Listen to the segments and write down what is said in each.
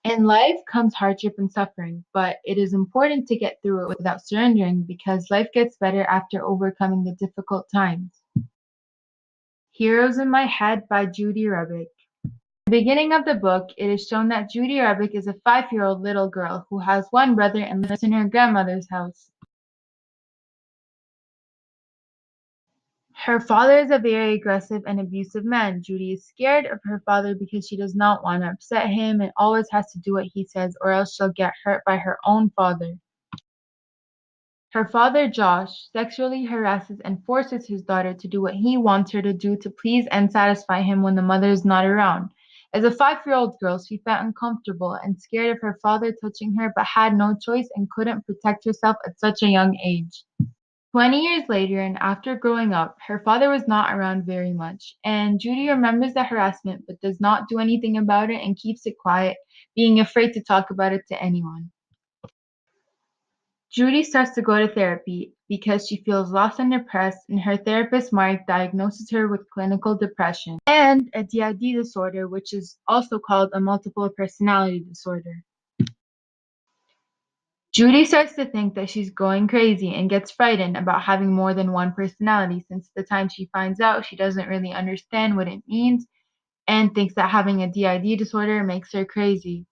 In life comes hardship and suffering, but it is important to get through it without surrendering because life gets better after overcoming the difficult times. Heroes in My Head by Judy Rubbick. At the beginning of the book, it is shown that Judy Rubbick is a 5-year-old little girl who has one brother and lives in her grandmother's house. Her father is a very aggressive and abusive man. Judy is scared of her father because she does not want to upset him and always has to do what he says or else she'll get hurt by her own father. Her father, Josh, sexually harasses and forces his daughter to do what he wants her to do to please and satisfy him when the mother is not around. As a 5-year-old girl, she felt uncomfortable and scared of her father touching her but had no choice and couldn't protect herself at such a young age. 20 years later, and after growing up, her father was not around very much, and Judy remembers the harassment but does not do anything about it and keeps it quiet, being afraid to talk about it to anyone. Judy starts to go to therapy because she feels lost and depressed, and her therapist Mark diagnoses her with clinical depression and a DID disorder, which is also called a multiple personality disorder. Judy starts to think that she's going crazy and gets frightened about having more than one personality since the time she finds out she doesn't really understand what it means and thinks that having a DID disorder makes her crazy.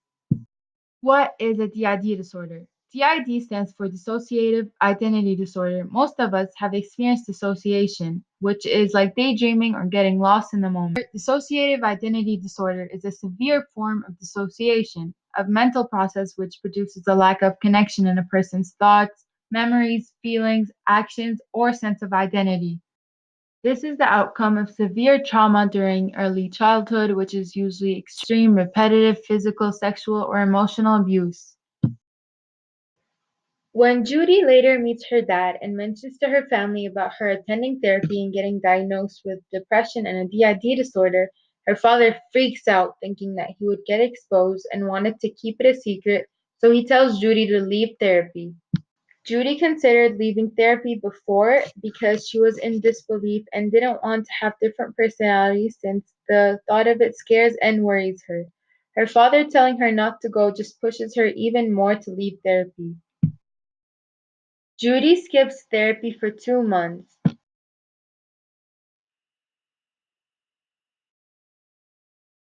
What is a DID disorder? DID stands for dissociative identity disorder. Most of us have experienced dissociation, which is like daydreaming or getting lost in the moment. Dissociative identity disorder is a severe form of dissociation, a mental process which produces a lack of connection in a person's thoughts, memories, feelings, actions, or sense of identity. This is the outcome of severe trauma during early childhood, which is usually extreme, repetitive, physical, sexual, or emotional abuse. When Judy later meets her dad and mentions to her family about her attending therapy and getting diagnosed with depression and a DID disorder, her father freaks out, thinking that he would get exposed and wanted to keep it a secret, so he tells Judy to leave therapy. Judy considered leaving therapy before because she was in disbelief and didn't want to have different personalities since the thought of it scares and worries her. Her father telling her not to go just pushes her even more to leave therapy. Judy skips therapy for 2 months.